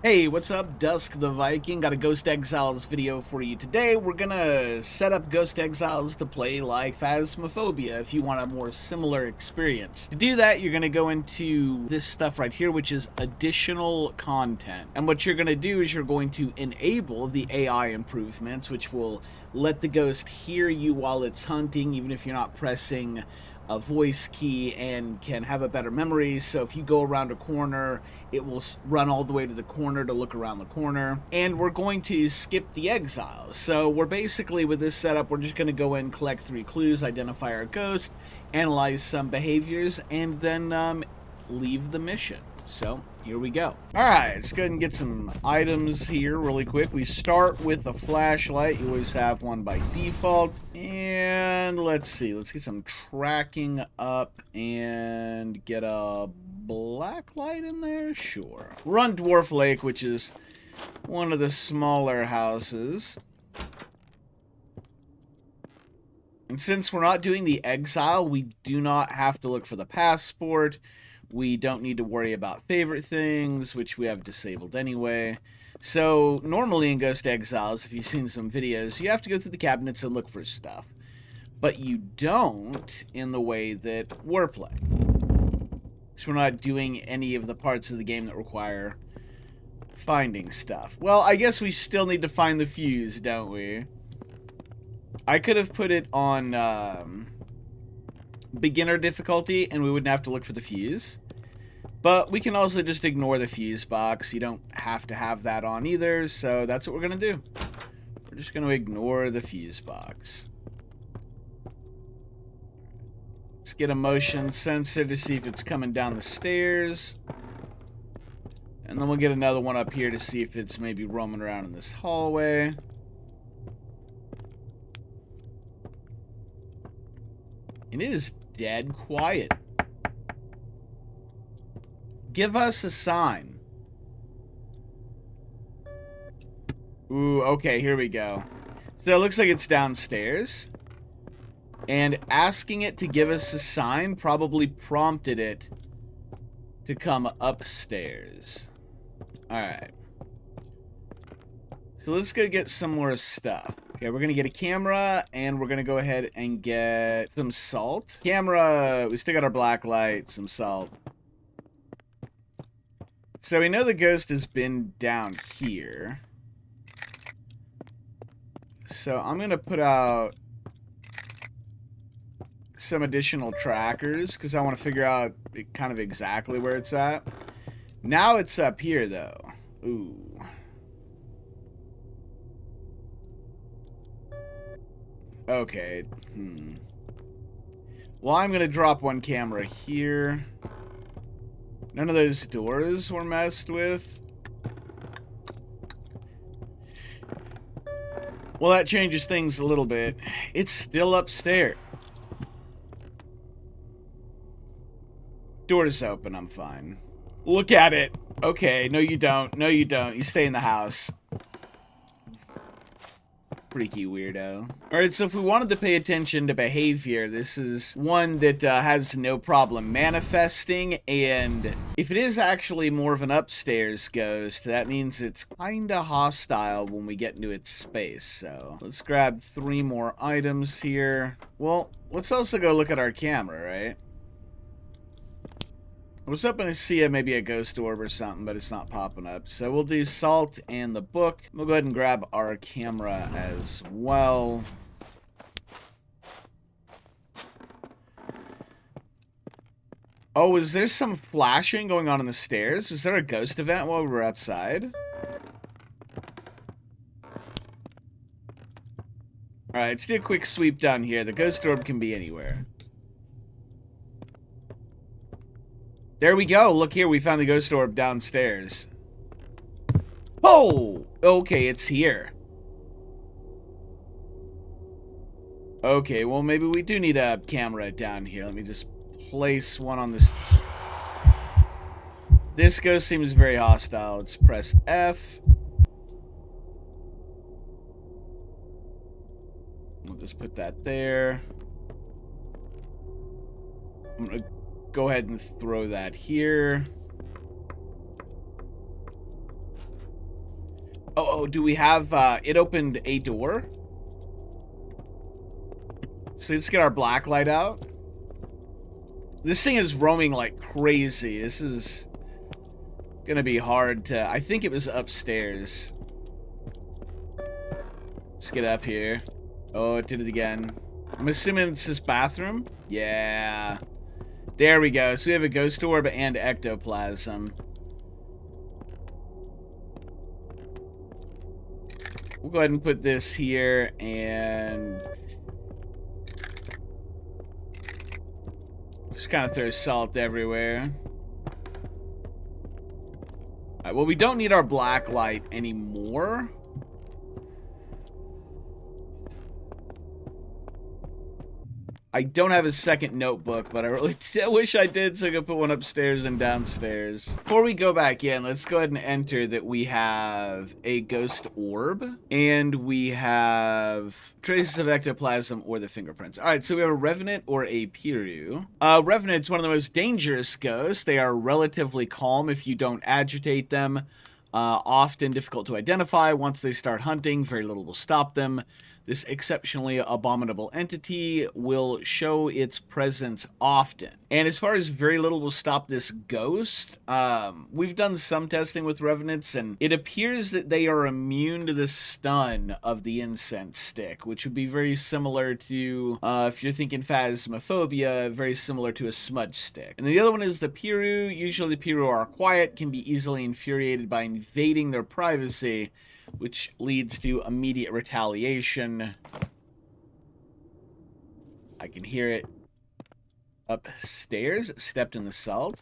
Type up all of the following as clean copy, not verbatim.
Hey, what's up? Dusk the Viking. Got a Ghost Exiles video for you today. We're gonna set up Ghost Exiles to play like Phasmophobia if you want a more similar experience. To do that, you're gonna go into this stuff right here, which is additional content. And what you're gonna do is you're going to enable the AI improvements, which will let the ghost hear you while it's hunting, even if you're not pressing a voice key, and can have a better memory. So if you go around a corner, it will run all the way to the corner to look around the corner. And we're going to skip the exile. So we're basically, with this setup, we're just going to go in, collect 3 clues, identify our ghost, analyze some behaviors, and then leave the mission. So here we go. Alright, let's go ahead and get some items here really quick. We start with a flashlight. You always have one by default. And let's see. Let's get some tracking up and get a black light in there? Sure. We're on Dwarf Lake, which is one of the smaller houses. And since we're not doing the exile, we do not have to look for the passport. We don't need to worry about favorite things, which we have disabled anyway. So normally in Ghost Exiles, if you've seen some videos, you have to go through the cabinets and look for stuff. But you don't in the way that we're playing. So we're not doing any of the parts of the game that require finding stuff. Well, I guess we still need to find the fuse, don't we? I could have put it on beginner difficulty and we wouldn't have to look for the fuse. But we can also just ignore the fuse box. You don't have to have that on either, so that's what we're going to do. We're just going to ignore the fuse box. Let's get a motion sensor to see if it's coming down the stairs. And then we'll get another one up here to see if it's maybe roaming around in this hallway. And it is dead quiet. Give us a sign. Ooh, okay, here we go. So it looks like it's downstairs. And asking it to give us a sign probably prompted it to come upstairs. Alright. So let's go get some more stuff. Okay, we're going to get a camera, and we're going to go ahead and get some salt. Camera, we still got our black light, some salt. So we know the ghost has been down here. So I'm going to put out some additional trackers, because I want to figure out kind of exactly where it's at. Now it's up here, though. Ooh. Okay. Well, I'm going to drop one camera here. None of those doors were messed with. Well, that changes things a little bit. It's still upstairs. Door's open, I'm fine. Look at it. Okay, no you don't. No you don't. You stay in the house. Freaky weirdo. Alright, so if we wanted to pay attention to behavior, this is one that has no problem manifesting, and if it is actually more of an upstairs ghost, that means it's kinda hostile when we get into its space. So let's grab 3 more items here. Well, let's also go look at our camera, right? I was hoping to see maybe a ghost orb or something, but it's not popping up. So we'll do salt and the book. We'll go ahead and grab our camera as well. Oh, is there some flashing going on in the stairs? Was there a ghost event while we were outside? Alright, let's do a quick sweep down here. The ghost orb can be anywhere. There we go. Look here, we found the ghost orb downstairs. Oh! Okay, it's here. Okay, well, maybe we do need a camera down here. Let me just place one on this. This ghost seems very hostile. Let's press F. We'll just put that there. I'm gonna go ahead and throw that here. Oh, do we have, it opened a door? So let's get our black light out. This thing is roaming like crazy. This is gonna be hard to... I think it was upstairs. Let's get up here. Oh, it did it again. I'm assuming it's this bathroom? Yeah. There we go. So we have a ghost orb and ectoplasm. We'll go ahead and put this here and... just kind of throw salt everywhere. Alright, well, we don't need our black light anymore. I don't have a second notebook, but I really wish I did, so I could put one upstairs and downstairs. Before we go back in, let's go ahead and enter that we have a ghost orb, and we have traces of ectoplasm or the fingerprints. All right, so we have a Revenant or a Piru. Revenant's one of the most dangerous ghosts. They are relatively calm if you don't agitate them. Often difficult to identify. Once they start hunting, very little will stop them. This exceptionally abominable entity will show its presence often. And as far as very little will stop this ghost, we've done some testing with Revenants, and it appears that they are immune to the stun of the incense stick, which would be very similar to, if you're thinking Phasmophobia, very similar to a smudge stick. And the other one is the Piru. Usually the Piru are quiet, can be easily infuriated by invading their privacy, which leads to immediate retaliation. I can hear it upstairs. Stepped in the salt.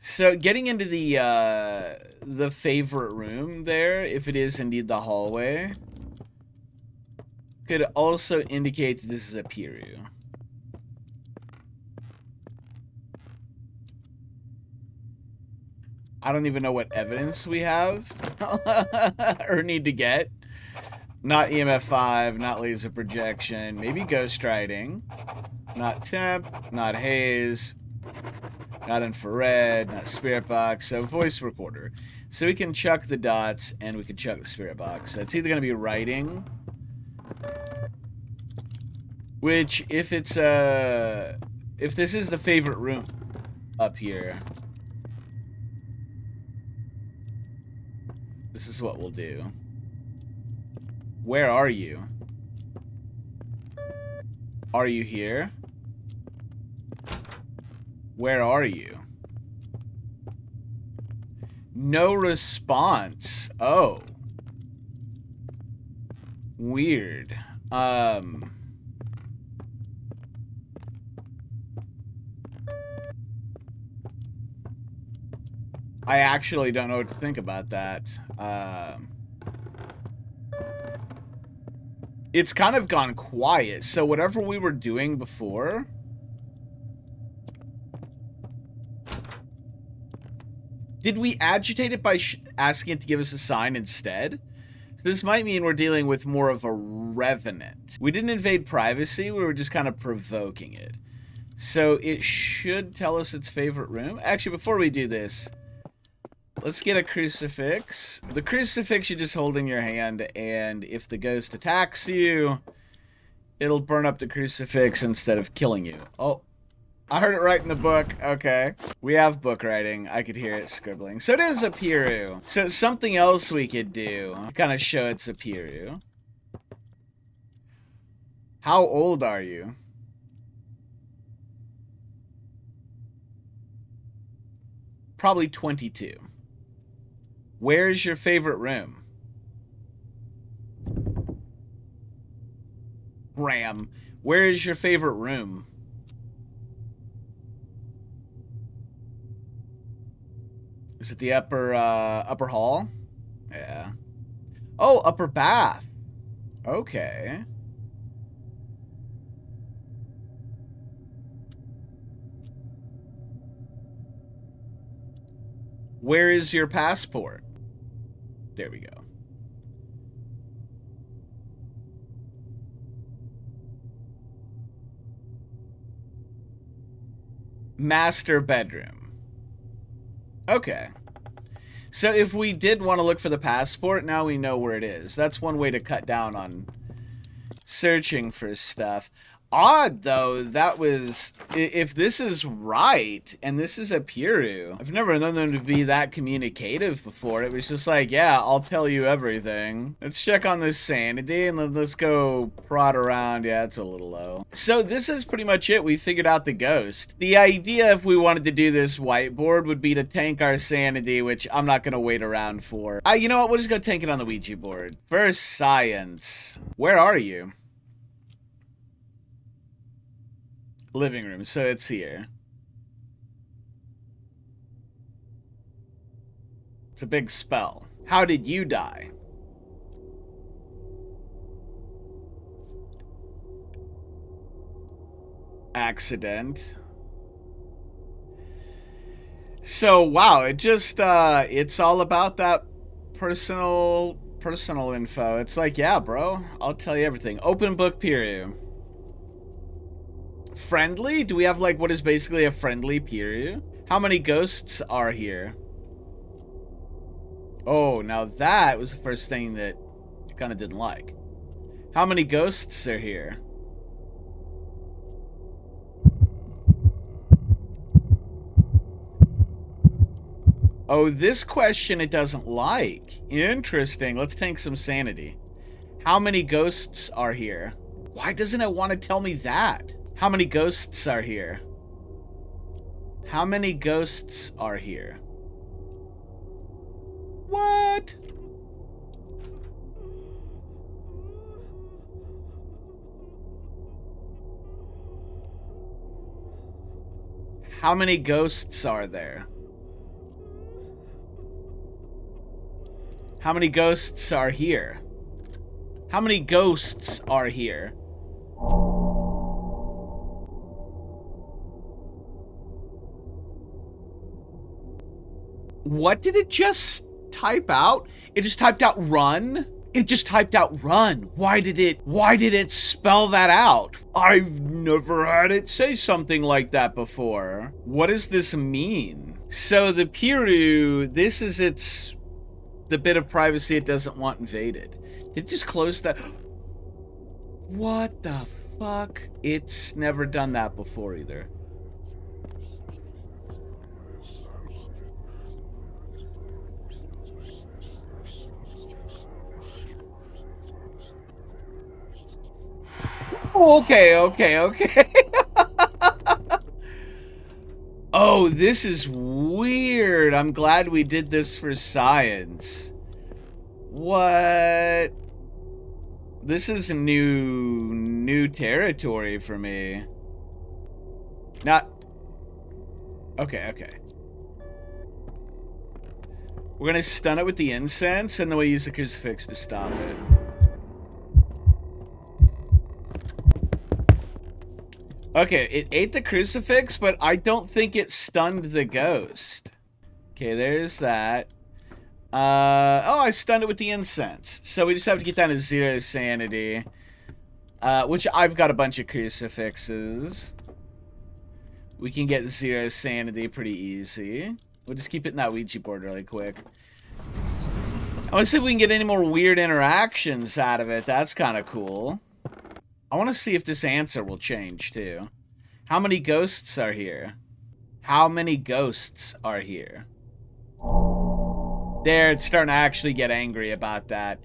So getting into the favorite room there, if it is indeed the hallway, could also indicate that this is a Piru. I don't even know what evidence we have or need to get. Not EMF 5, not laser projection, maybe ghost writing, not temp, not haze, not infrared, not spirit box, so voice recorder. So we can chuck the dots and we can chuck the spirit box. So it's either going to be writing, which if it's if this is the favorite room up here, this is what we'll do. Where are you? Are you here? Where are you? No response. Oh. Weird. I actually don't know what to think about that. It's kind of gone quiet, so whatever we were doing before... Did we agitate it by asking it to give us a sign instead? So this might mean we're dealing with more of a Revenant. We didn't invade privacy, we were just kind of provoking it. So it should tell us its favorite room. Actually, before we do this, let's get a crucifix. The crucifix you just hold in your hand, and if the ghost attacks you, it'll burn up the crucifix instead of killing you. Oh, I heard it right in the book. Okay. We have book writing. I could hear it scribbling. So it is a Piru. So something else we could do to kind of show it's a Piru. How old are you? Probably 22. Where's your favorite room? Ram. Where is your favorite room? Is it the upper hall? Yeah. Oh, upper bath. Okay. Where is your passport? There we go. Master bedroom. Okay. So if we did want to look for the passport, now we know where it is. That's one way to cut down on searching for stuff. Odd, though, that was... If this is right, and this is a Piru, I've never known them to be that communicative before. It was just like, yeah, I'll tell you everything. Let's check on this sanity, and let's go prod around. Yeah, it's a little low. So this is pretty much it. We figured out the ghost. The idea, if we wanted to do this whiteboard, would be to tank our sanity, which I'm not going to wait around for. You know what? We'll just go tank it on the Ouija board. First, science. Where are you? Living room, so it's here. It's a big spell. How did you die? Accident. So, wow, it just, it's all about that personal info. It's like, yeah, bro, I'll tell you everything. Open book period. Friendly? Do we have, like, what is basically a friendly period? How many ghosts are here? Oh, now that was the first thing that you kind of didn't like. How many ghosts are here? Oh, this question it doesn't like. Interesting. Let's tank some sanity. How many ghosts are here? Why doesn't it want to tell me that? How many ghosts are here? How many ghosts are here? What? How many ghosts are there? How many ghosts are here? How many ghosts are here? What did it just type out? It just typed out run? It just typed out run. Why did it spell that out? I've never had it say something like that before. What does this mean? So the Piru, this is the bit of privacy it doesn't want invaded. Did it just close that? What the fuck? It's never done that before either. Okay. Oh, this is weird. I'm glad we did this for science. What? This is new territory for me. Not... Okay. We're gonna stun it with the incense, and then we use the crucifix to stop it. Okay, it ate the crucifix, but I don't think it stunned the ghost. Okay, there's that. Oh, I stunned it with the incense. So we just have to get down to 0 sanity. Which I've got a bunch of crucifixes. We can get 0 sanity pretty easy. We'll just keep it in that Ouija board really quick. I want to see if we can get any more weird interactions out of it. That's kind of cool. I want to see if this answer will change, too. How many ghosts are here? How many ghosts are here? There, it's starting to actually get angry about that.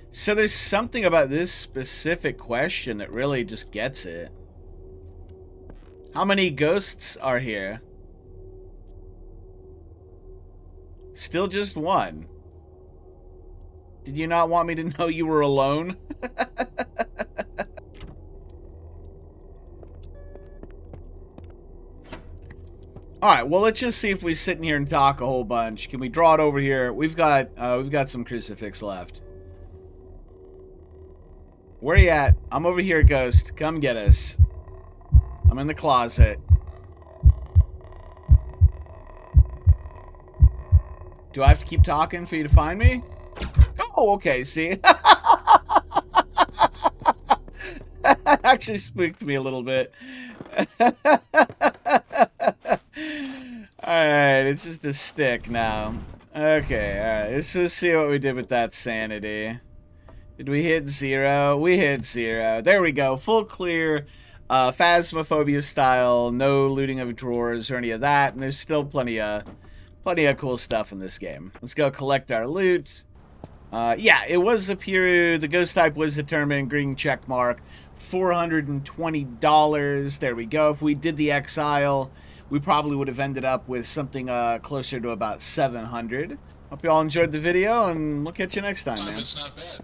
So there's something about this specific question that really just gets it. How many ghosts are here? Still just one. Did you not want me to know you were alone? Alright, well, let's just see if we sit in here and talk a whole bunch. Can we draw it over here? We've got some crucifix left. Where you at? I'm over here, ghost. Come get us. I'm in the closet. Do I have to keep talking for you to find me? Oh, okay, see? That actually spooked me a little bit. Alright, it's just a stick now. Okay, alright. Let's just see what we did with that sanity. Did we hit 0? We hit 0. There we go. Full clear. Phasmophobia style. No looting of drawers or any of that. And there's still plenty of cool stuff in this game. Let's go collect our loot. Yeah, it was a pure... The ghost type was determined. Green check mark. $420. There we go. If we did the Exile, we probably would have ended up with something closer to about $700. Hope you all enjoyed the video, and we'll catch you next time, man. It's not bad.